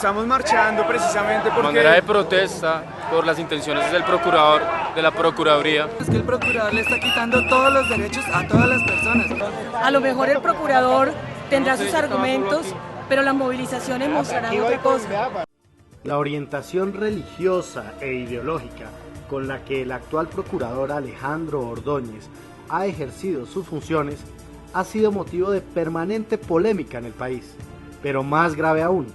estamos marchando precisamente porque... manera de protesta por las intenciones del procurador, de la Procuraduría. Es que el procurador le está quitando todos los derechos a todas las personas. A lo mejor el procurador tendrá sus argumentos, pero las movilizaciones mostrarán otra cosa. La orientación religiosa e ideológica con la que el actual procurador Alejandro Ordóñez ha ejercido sus funciones ha sido motivo de permanente polémica en el país. Pero más grave aún,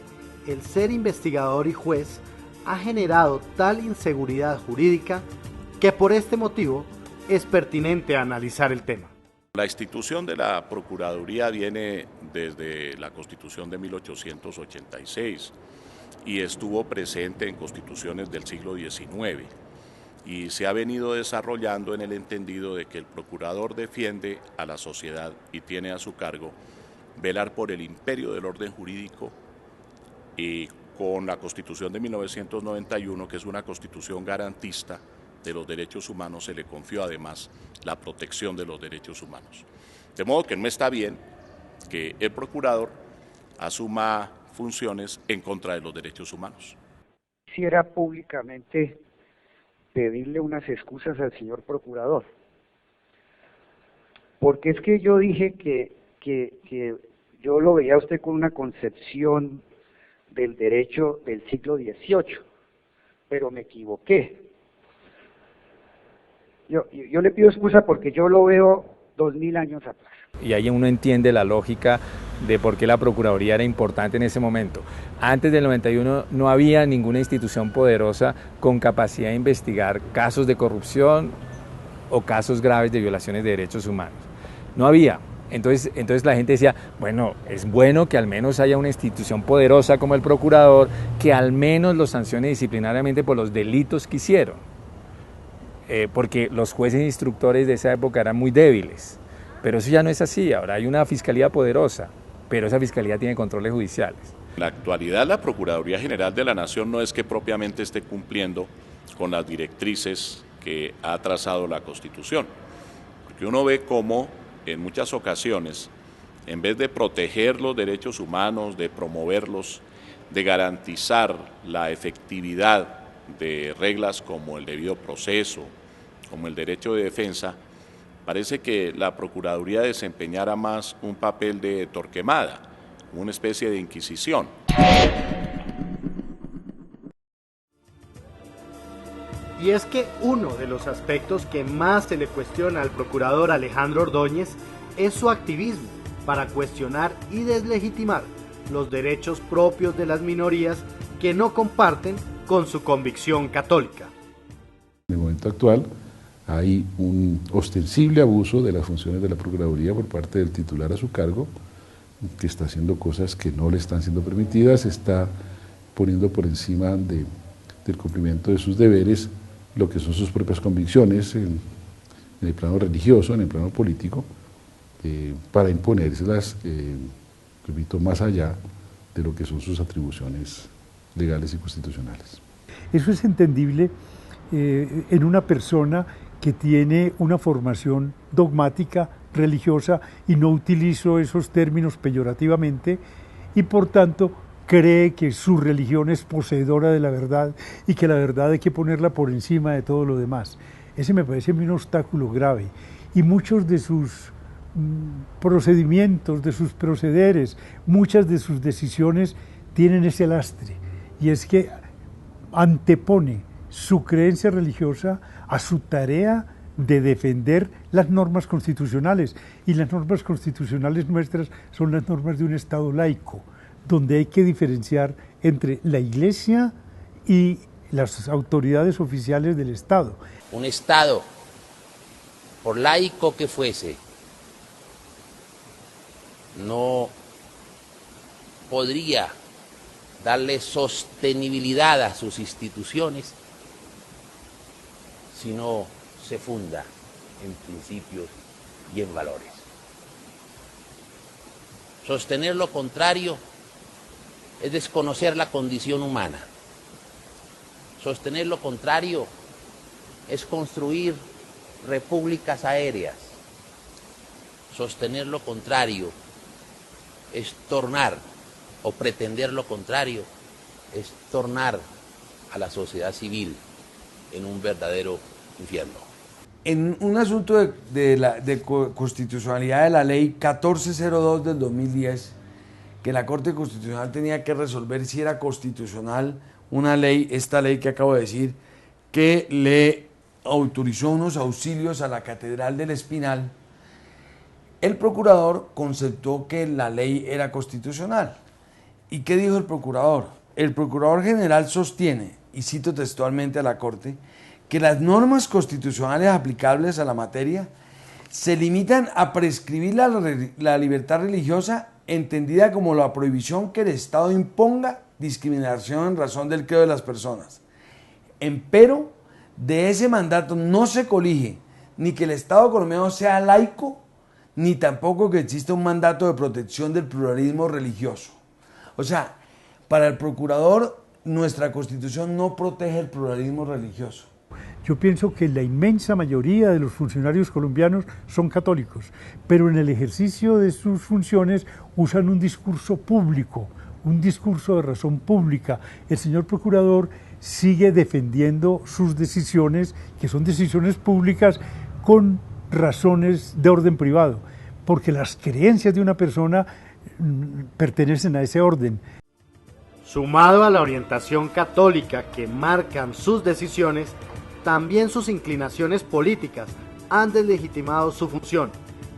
el ser investigador y juez ha generado tal inseguridad jurídica que por este motivo es pertinente analizar el tema. La institución de la Procuraduría viene desde la Constitución de 1886 y estuvo presente en constituciones del siglo XIX y se ha venido desarrollando en el entendido de que el procurador defiende a la sociedad y tiene a su cargo velar por el imperio del orden jurídico, y con la Constitución de 1991, que es una constitución garantista de los derechos humanos, se le confió además la protección de los derechos humanos. De modo que no está bien que el procurador asuma funciones en contra de los derechos humanos. Quisiera públicamente pedirle unas excusas al señor procurador, porque es que yo dije que yo lo veía a usted con una concepción del derecho del siglo XVIII, pero me equivoqué. Yo le pido excusa porque yo lo veo 2000 años atrás. Y ahí uno entiende la lógica de por qué la Procuraduría era importante en ese momento. Antes del 91 no había ninguna institución poderosa con capacidad de investigar casos de corrupción o casos graves de violaciones de derechos humanos. No había. Entonces la gente decía, bueno, es bueno que al menos haya una institución poderosa como el Procurador que al menos los sancione disciplinariamente por los delitos que hicieron. Porque los jueces e instructores de esa época eran muy débiles. Pero eso ya no es así, ahora hay una fiscalía poderosa, pero esa fiscalía tiene controles judiciales. En la actualidad la Procuraduría General de la Nación no es que propiamente esté cumpliendo con las directrices que ha trazado la Constitución, porque uno ve cómo en muchas ocasiones, en vez de proteger los derechos humanos, de promoverlos, de garantizar la efectividad de reglas como el debido proceso, como el derecho de defensa, parece que la Procuraduría desempeñara más un papel de torquemada, una especie de inquisición. Y es que uno de los aspectos que más se le cuestiona al procurador Alejandro Ordóñez es su activismo para cuestionar y deslegitimar los derechos propios de las minorías que no comparten con su convicción católica. En el momento actual hay un ostensible abuso de las funciones de la Procuraduría por parte del titular a su cargo, que está haciendo cosas que no le están siendo permitidas, está poniendo por encima del cumplimiento de sus deberes lo que son sus propias convicciones en el plano religioso, en el plano político, para imponérselas, repito, más allá de lo que son sus atribuciones legales y constitucionales. Eso es entendible en una persona que tiene una formación dogmática, religiosa, y no utilizo esos términos peyorativamente, y por tanto cree que su religión es poseedora de la verdad y que la verdad hay que ponerla por encima de todo lo demás. Ese me parece un obstáculo grave, y muchos de sus procedimientos, de sus procederes, muchas de sus decisiones tienen ese lastre, y es que antepone su creencia religiosa a su tarea de defender las normas constitucionales, y las normas constitucionales nuestras son las normas de un Estado laico, donde hay que diferenciar entre la Iglesia y las autoridades oficiales del Estado. Un Estado, por laico que fuese, no podría darle sostenibilidad a sus instituciones si no se funda en principios y en valores. Sostener lo contrario es desconocer la condición humana. Sostener lo contrario es construir repúblicas aéreas. Sostener lo contrario es tornar, o pretender lo contrario, es tornar a la sociedad civil en un verdadero infierno. En un asunto de constitucionalidad de la ley 1402 del 2010, que la Corte Constitucional tenía que resolver si era constitucional una ley, esta ley que acabo de decir, que le autorizó unos auxilios a la Catedral del Espinal, el procurador conceptó que la ley era constitucional. ¿Y qué dijo el procurador? El procurador general sostiene, y cito textualmente a la Corte, que las normas constitucionales aplicables a la materia se limitan a prescribir la libertad religiosa entendida como la prohibición que el Estado imponga discriminación en razón del credo de las personas. Empero, de ese mandato no se colige ni que el Estado colombiano sea laico, ni tampoco que exista un mandato de protección del pluralismo religioso. O sea, para el procurador, nuestra Constitución no protege el pluralismo religioso. Yo pienso que la inmensa mayoría de los funcionarios colombianos son católicos, pero en el ejercicio de sus funciones usan un discurso público, un discurso de razón pública. El señor procurador sigue defendiendo sus decisiones, que son decisiones públicas, con razones de orden privado, porque las creencias de una persona pertenecen a ese orden. Sumado a la orientación católica que marcan sus decisiones, también sus inclinaciones políticas han deslegitimado su función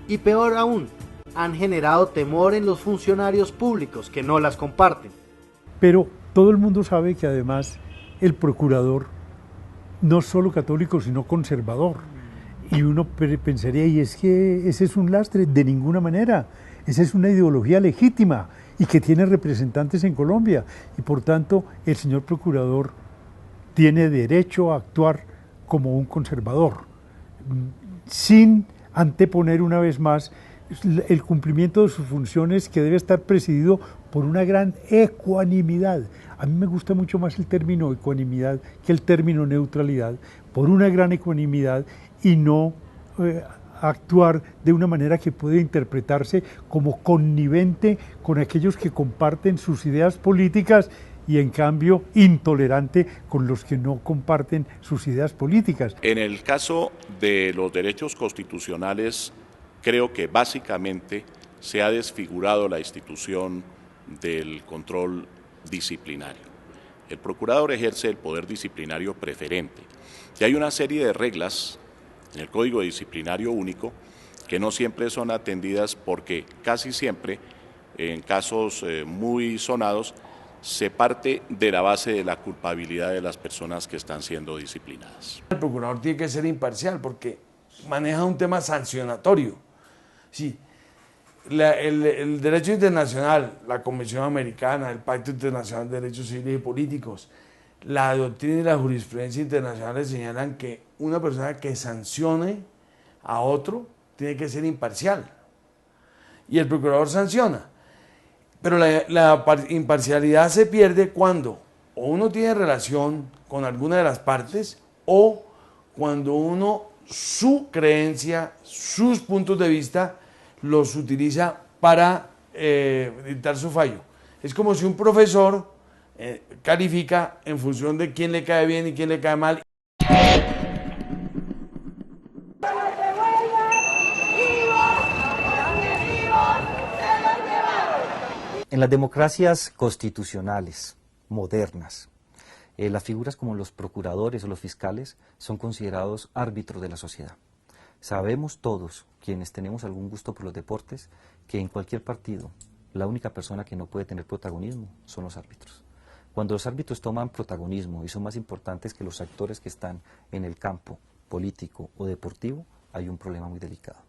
y, peor aún, han generado temor en los funcionarios públicos que no las comparten. Pero todo el mundo sabe que además el procurador no es solo católico sino conservador, y uno pensaría, y es que ese es un lastre, de ninguna manera, esa es una ideología legítima y que tiene representantes en Colombia, y por tanto el señor procurador tiene derecho a actuar como un conservador, sin anteponer una vez más el cumplimiento de sus funciones, que debe estar presidido por una gran ecuanimidad. A mí me gusta mucho más el término ecuanimidad que el término neutralidad, por una gran ecuanimidad, y no actuar de una manera que puede interpretarse como connivente con aquellos que comparten sus ideas políticas y en cambio intolerante con los que no comparten sus ideas políticas. En el caso de los derechos constitucionales, creo que básicamente se ha desfigurado la institución del control disciplinario. El procurador ejerce el poder disciplinario preferente y hay una serie de reglas en el Código Disciplinario Único que no siempre son atendidas, porque casi siempre, en casos muy sonados, se parte de la base de la culpabilidad de las personas que están siendo disciplinadas. El procurador tiene que ser imparcial porque maneja un tema sancionatorio. Sí, el derecho internacional, la Convención Americana, el Pacto Internacional de Derechos Civiles y Políticos, la doctrina y la jurisprudencia internacionales señalan que una persona que sancione a otro tiene que ser imparcial. Y el procurador sanciona. Pero la imparcialidad se pierde cuando o uno tiene relación con alguna de las partes, o cuando uno, su creencia, sus puntos de vista, los utiliza para dictar su fallo. Es como si un profesor califica en función de quién le cae bien y quién le cae mal. En las democracias constitucionales modernas, las figuras como los procuradores o los fiscales son considerados árbitros de la sociedad. Sabemos todos, quienes tenemos algún gusto por los deportes, que en cualquier partido la única persona que no puede tener protagonismo son los árbitros. Cuando los árbitros toman protagonismo y son más importantes que los actores que están en el campo político o deportivo, hay un problema muy delicado.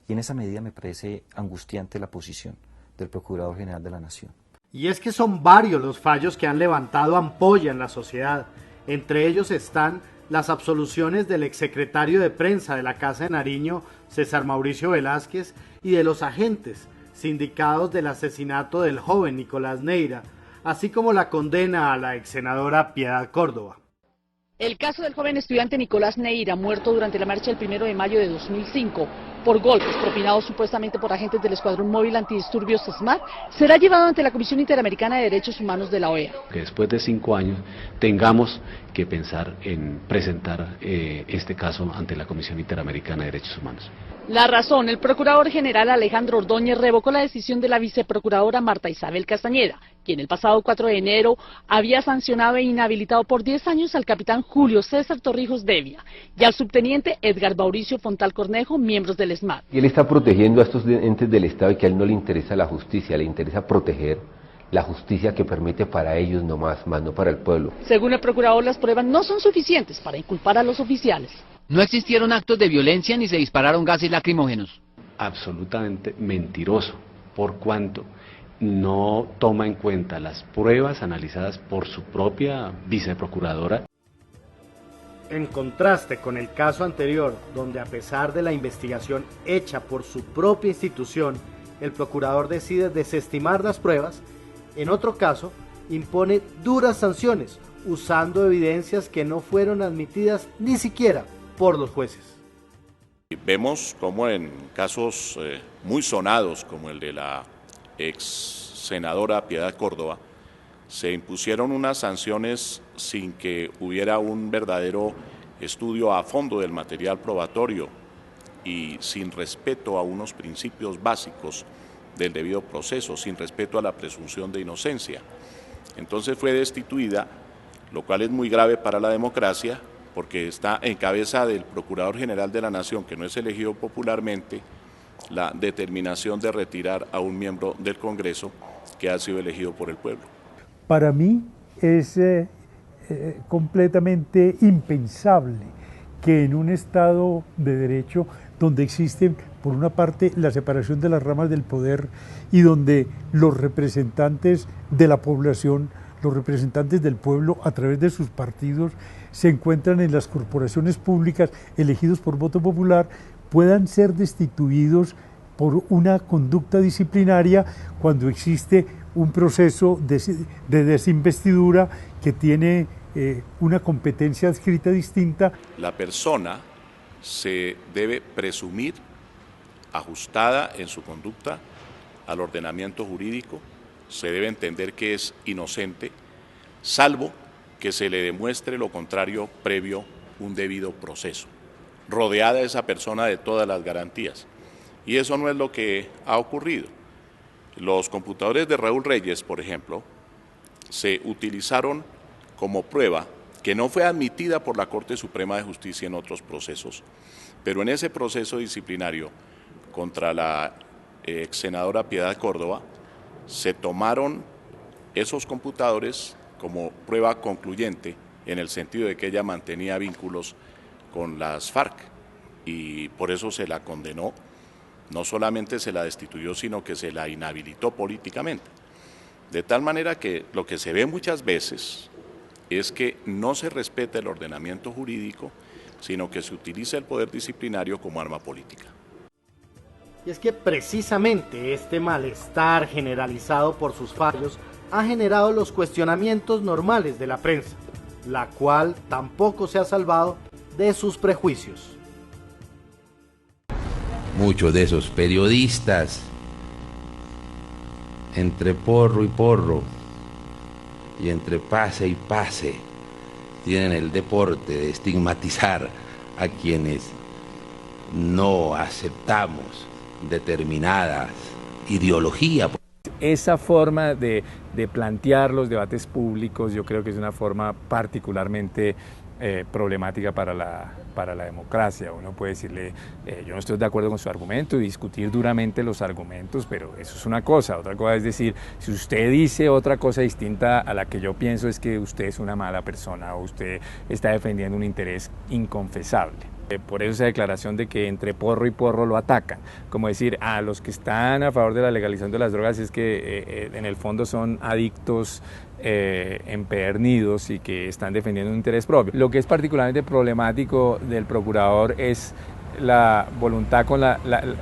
Y en esa medida me parece angustiante la posición del Procurador General de la Nación. Y es que son varios los fallos que han levantado ampolla en la sociedad. Entre ellos están las absoluciones del exsecretario de prensa de la Casa de Nariño, César Mauricio Velázquez, y de los agentes sindicados del asesinato del joven Nicolás Neira, así como la condena a la exsenadora Piedad Córdoba. El caso del joven estudiante Nicolás Neira, muerto durante la marcha del 1 de mayo de 2005, por golpes propinados supuestamente por agentes del Escuadrón Móvil Antidisturbios SMAT, será llevado ante la Comisión Interamericana de Derechos Humanos de la OEA. Que después de 5 años tengamos que pensar en presentar este caso ante la Comisión Interamericana de Derechos Humanos. La razón, el procurador general Alejandro Ordóñez revocó la decisión de la viceprocuradora Marta Isabel Castañeda, quien el pasado 4 de enero había sancionado e inhabilitado por 10 años al capitán Julio César Torrijos Devia y al subteniente Edgar Mauricio Fontal Cornejo, miembros del SMAT. Y él está protegiendo a estos entes del Estado y que a él no le interesa la justicia, le interesa proteger la justicia que permite para ellos nomás, más no para el pueblo. Según el procurador, las pruebas no son suficientes para inculpar a los oficiales. No existieron actos de violencia ni se dispararon gases lacrimógenos. Absolutamente mentiroso, por cuanto no toma en cuenta las pruebas analizadas por su propia viceprocuradora. En contraste con el caso anterior, donde a pesar de la investigación hecha por su propia institución, el procurador decide desestimar las pruebas, en otro caso, impone duras sanciones, usando evidencias que no fueron admitidas ni siquiera por los jueces. Vemos como en casos muy sonados, como el de la ex senadora Piedad Córdoba, se impusieron unas sanciones sin que hubiera un verdadero estudio a fondo del material probatorio y sin respeto a unos principios básicos del debido proceso, sin respeto a la presunción de inocencia. Entonces fue destituida, lo cual es muy grave para la democracia, porque está en cabeza del Procurador General de la Nación, que no es elegido popularmente, la determinación de retirar a un miembro del Congreso que ha sido elegido por el pueblo. Para mí es completamente impensable que en un Estado de Derecho, donde existe por una parte la separación de las ramas del poder y donde los representantes de la población, los representantes del pueblo a través de sus partidos se encuentran en las corporaciones públicas elegidos por voto popular, puedan ser destituidos por una conducta disciplinaria cuando existe un proceso de desinvestidura que tiene una competencia adscrita distinta. La persona se debe presumir ajustada en su conducta al ordenamiento jurídico, se debe entender que es inocente, salvo que se le demuestre lo contrario previo un debido proceso, rodeada esa persona de todas las garantías. Y eso no es lo que ha ocurrido. Los computadores de Raúl Reyes, por ejemplo, se utilizaron como prueba que no fue admitida por la Corte Suprema de Justicia en otros procesos, pero en ese proceso disciplinario contra la ex senadora Piedad Córdoba se tomaron esos computadores como prueba concluyente en el sentido de que ella mantenía vínculos con las FARC y por eso se la condenó, no solamente se la destituyó, sino que se la inhabilitó políticamente. De tal manera que lo que se ve muchas veces es que no se respeta el ordenamiento jurídico, sino que se utiliza el poder disciplinario como arma política. Y es que precisamente este malestar generalizado por sus fallos ha generado los cuestionamientos normales de la prensa, la cual tampoco se ha salvado de sus prejuicios. Muchos de esos periodistas, entre porro y porro, y entre pase y pase, tienen el deporte de estigmatizar a quienes no aceptamos determinadas ideologías. Esa forma de plantear los debates públicos yo creo que es una forma particularmente problemática para la democracia. Uno puede decirle, yo no estoy de acuerdo con su argumento y discutir duramente los argumentos, pero eso es una cosa. Otra cosa es decir, si usted dice otra cosa distinta a la que yo pienso es que usted es una mala persona o usted está defendiendo un interés inconfesable. Por eso esa declaración de que entre porro y porro lo atacan, como decir, los que están a favor de la legalización de las drogas es que en el fondo son adictos empedernidos y que están defendiendo un interés propio. Lo que es particularmente problemático del procurador es la voluntad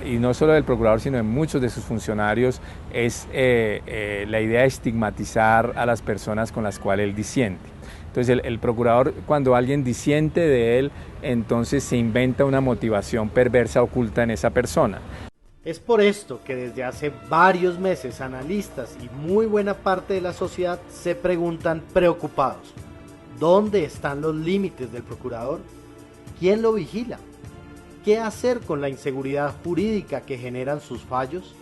y no solo del procurador, sino de muchos de sus funcionarios, es la idea de estigmatizar a las personas con las cuales él disiente. Entonces el procurador, cuando alguien disiente de él, entonces se inventa una motivación perversa oculta en esa persona. Es por esto que desde hace varios meses analistas y muy buena parte de la sociedad se preguntan preocupados: ¿dónde están los límites del procurador? ¿Quién lo vigila? ¿Qué hacer con la inseguridad jurídica que generan sus fallos?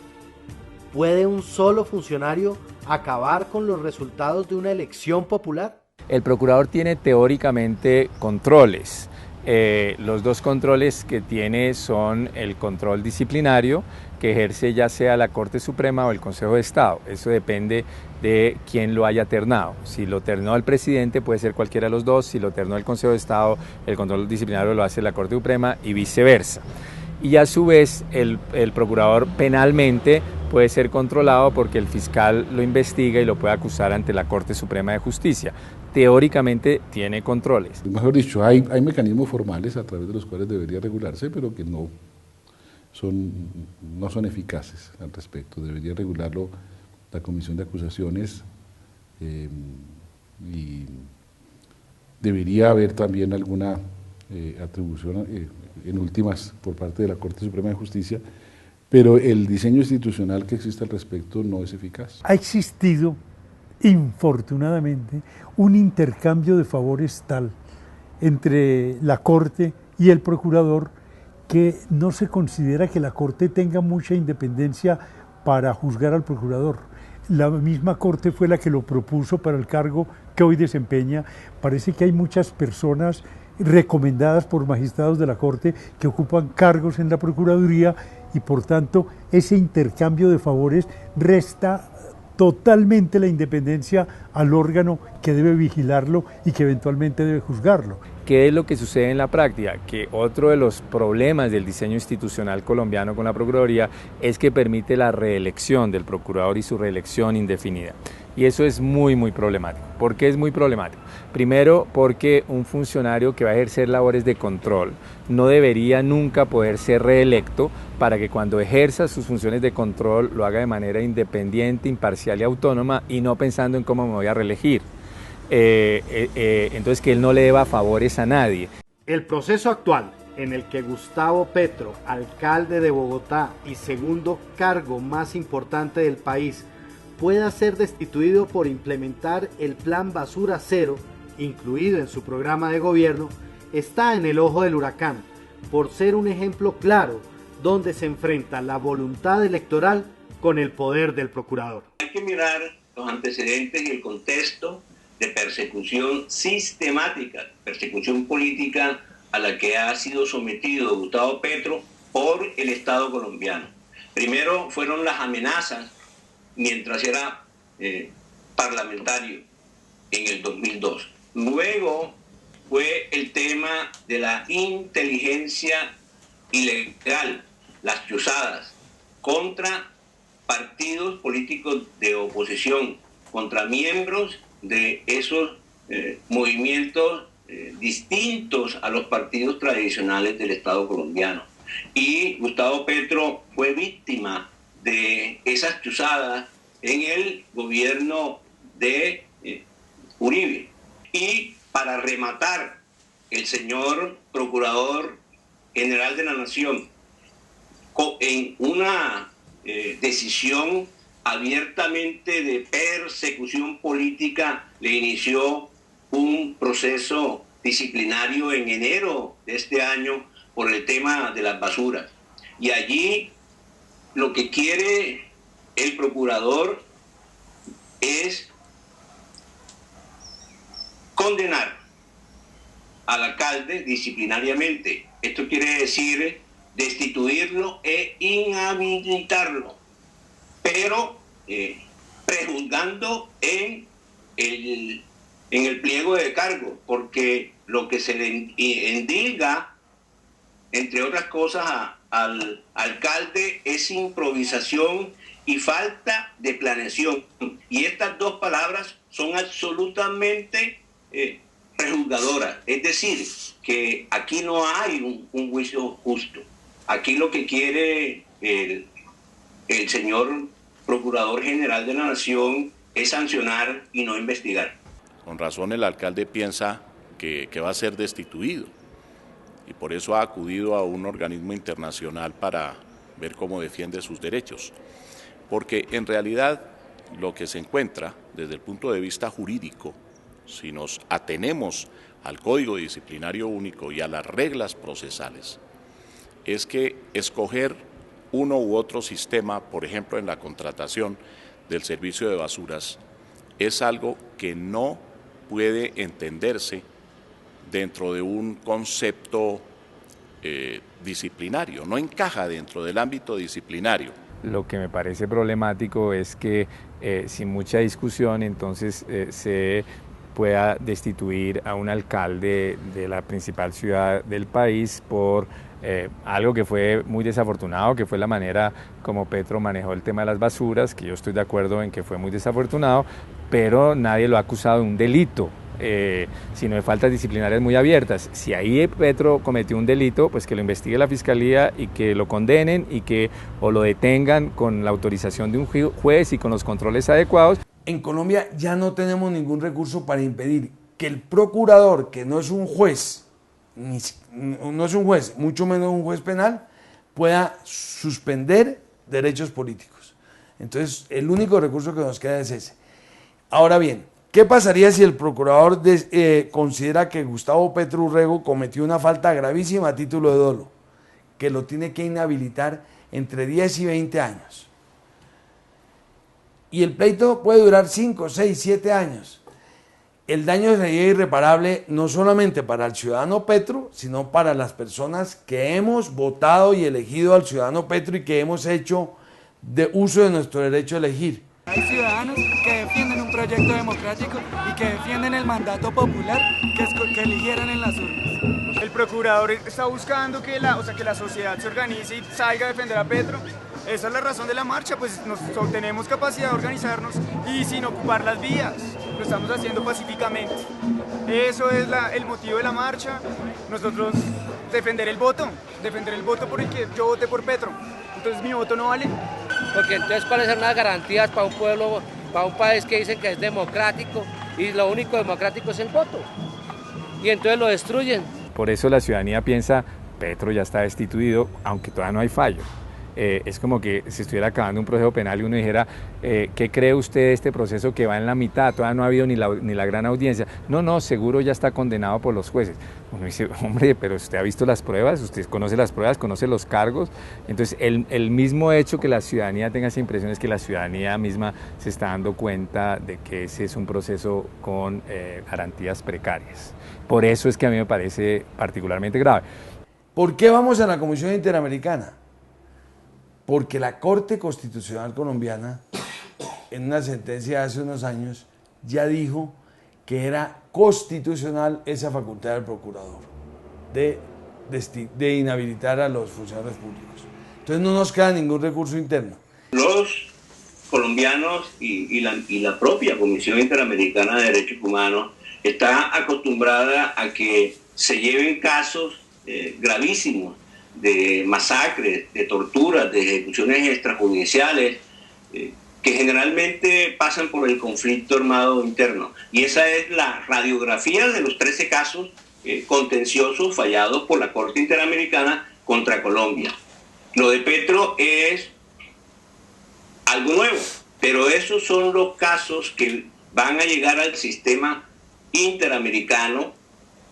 ¿Puede un solo funcionario acabar con los resultados de una elección popular? El procurador tiene teóricamente controles. Los dos controles que tiene son el control disciplinario, que ejerce ya sea la Corte Suprema o el Consejo de Estado. Eso depende de quién lo haya ternado. Si lo ternó el presidente, puede ser cualquiera de los dos. Si lo ternó el Consejo de Estado, el control disciplinario lo hace la Corte Suprema y viceversa. Y a su vez, el procurador penalmente puede ser controlado porque el fiscal lo investiga y lo puede acusar ante la Corte Suprema de Justicia. Teóricamente tiene controles. Mejor dicho, hay mecanismos formales a través de los cuales debería regularse, pero que no son eficaces al respecto. Debería regularlo la Comisión de Acusaciones y debería haber también alguna atribución en últimas por parte de la Corte Suprema de Justicia, pero el diseño institucional que existe al respecto no es eficaz. Ha existido, infortunadamente, un intercambio de favores tal entre la Corte y el procurador que no se considera que la Corte tenga mucha independencia para juzgar al procurador. La misma Corte fue la que lo propuso para el cargo que hoy desempeña. Parece que hay muchas personas recomendadas por magistrados de la Corte que ocupan cargos en la Procuraduría y por tanto ese intercambio de favores resta totalmente la independencia al órgano que debe vigilarlo y que eventualmente debe juzgarlo. ¿Qué es lo que sucede en la práctica? Que otro de los problemas del diseño institucional colombiano con la Procuraduría es que permite la reelección del procurador y su reelección indefinida. Y eso es muy problemático. ¿Por qué es muy problemático? Primero, porque un funcionario que va a ejercer labores de control no debería nunca poder ser reelecto para que cuando ejerza sus funciones de control lo haga de manera independiente, imparcial y autónoma y no pensando en cómo me voy a reelegir. Entonces que él no le deba favores a nadie. El proceso actual en el que Gustavo Petro, alcalde de Bogotá y segundo cargo más importante del país, pueda ser destituido por implementar el Plan Basura Cero, incluido en su programa de gobierno, está en el ojo del huracán, por ser un ejemplo claro donde se enfrenta la voluntad electoral con el poder del procurador. Hay que mirar los antecedentes y el contexto de persecución sistemática, persecución política a la que ha sido sometido Gustavo Petro por el Estado colombiano. Primero fueron las amenazas mientras era parlamentario en el 2002. Luego fue el tema de la inteligencia ilegal, las chuzadas contra partidos políticos de oposición, contra miembros de esos movimientos distintos a los partidos tradicionales del Estado colombiano. Y Gustavo Petro fue víctima de esas chuzadas en el gobierno de Uribe. Y para rematar, el señor Procurador General de la Nación, en una decisión abiertamente de persecución política, le inició un proceso disciplinario en enero de este año por el tema de las basuras. Y allí lo que quiere el procurador es condenar al alcalde disciplinariamente. Esto quiere decir destituirlo e inhabilitarlo, pero prejuzgando en el pliego de cargo, porque lo que se le endilga, entre otras cosas, al alcalde es improvisación y falta de planeación. Y estas dos palabras son absolutamente prejuzgadora, es decir, que aquí no hay un juicio justo. Aquí lo que quiere el señor Procurador General de la Nación es sancionar y no investigar. Con razón el alcalde piensa que va a ser destituido y por eso ha acudido a un organismo internacional para ver cómo defiende sus derechos. Porque en realidad lo que se encuentra desde el punto de vista jurídico, si nos atenemos al Código Disciplinario Único y a las reglas procesales, es que escoger uno u otro sistema, por ejemplo en la contratación del servicio de basuras, es algo que no puede entenderse dentro de un concepto disciplinario, no encaja dentro del ámbito disciplinario. Lo que me parece problemático es que sin mucha discusión entonces se pueda destituir a un alcalde de la principal ciudad del país por algo que fue muy desafortunado, que fue la manera como Petro manejó el tema de las basuras, que yo estoy de acuerdo en que fue muy desafortunado, pero nadie lo ha acusado de un delito, sino de faltas disciplinarias muy abiertas. Si ahí Petro cometió un delito, pues que lo investigue la Fiscalía y que lo condenen y que o lo detengan con la autorización de un juez y con los controles adecuados. En Colombia ya no tenemos ningún recurso para impedir que el procurador, que no es un juez, mucho menos un juez penal, pueda suspender derechos políticos. Entonces, el único recurso que nos queda es ese. Ahora bien, ¿qué pasaría si el procurador considera que Gustavo Petro Urrego cometió una falta gravísima a título de dolo, que lo tiene que inhabilitar entre 10 y 20 años? Y el pleito puede durar 5, 6, 7 años. El daño sería irreparable no solamente para el ciudadano Petro, sino para las personas que hemos votado y elegido al ciudadano Petro y que hemos hecho de uso de nuestro derecho a elegir. Hay ciudadanos que defienden un proyecto democrático y que defienden el mandato popular que eligieran en las urnas. El procurador está buscando que la sociedad se organice y salga a defender a Petro. Esa es la razón de la marcha, pues tenemos capacidad de organizarnos y sin ocupar las vías. Lo estamos haciendo pacíficamente. Eso es el motivo de la marcha. Nosotros defender el voto por el que yo voté por Petro. Entonces mi voto no vale. Porque entonces, ¿cuáles son las garantías para un pueblo, para un país que dicen que es democrático y lo único democrático es el voto? Y entonces lo destruyen. Por eso la ciudadanía piensa, Petro ya está destituido, aunque todavía no hay fallo. Es como que se estuviera acabando un proceso penal y uno dijera, ¿qué cree usted de este proceso que va en la mitad? Todavía no ha habido ni la gran audiencia. No, seguro ya está condenado por los jueces. Uno dice, hombre, pero usted ha visto las pruebas, usted conoce las pruebas, conoce los cargos. Entonces, el mismo hecho que la ciudadanía tenga esa impresión es que la ciudadanía misma se está dando cuenta de que ese es un proceso con garantías precarias. Por eso es que a mí me parece particularmente grave. ¿Por qué vamos a la Comisión Interamericana? Porque la Corte Constitucional Colombiana, en una sentencia de hace unos años, ya dijo que era constitucional esa facultad del procurador de inhabilitar a los funcionarios públicos. Entonces no nos queda ningún recurso interno. Los colombianos y la propia Comisión Interamericana de Derechos Humanos está acostumbrada a que se lleven casos gravísimos de masacres, de torturas, de ejecuciones extrajudiciales, que generalmente pasan por el conflicto armado interno. Y esa es la radiografía de los 13 casos contenciosos fallados por la Corte Interamericana contra Colombia. Lo de Petro es algo nuevo, pero esos son los casos que van a llegar al sistema interamericano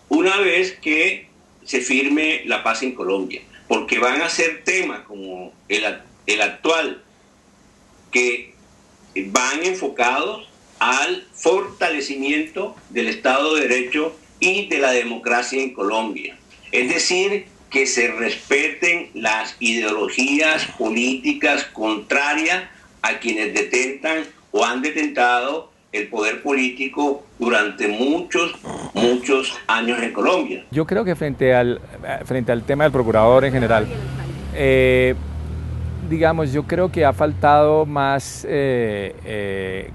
una vez que se firme la paz en Colombia, porque van a ser temas como el actual, que van enfocados al fortalecimiento del Estado de Derecho y de la democracia en Colombia. Es decir, que se respeten las ideologías políticas contrarias a quienes detentan o han detentado el poder político durante muchos años en Colombia. Yo creo que frente al tema del procurador en general, digamos, yo creo que ha faltado más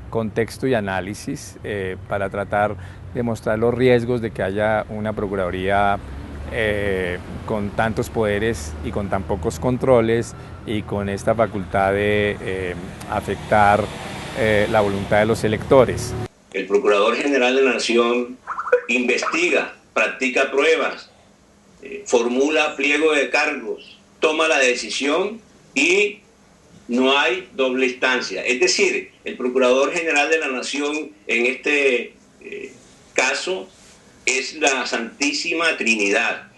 contexto y análisis para tratar demostrar los riesgos de que haya una Procuraduría con tantos poderes y con tan pocos controles y con esta facultad de afectar la voluntad de los electores. El Procurador General de la Nación investiga, practica pruebas, formula pliego de cargos, toma la decisión y no hay doble instancia. Es decir, el Procurador General de la Nación en este caso es la Santísima Trinidad.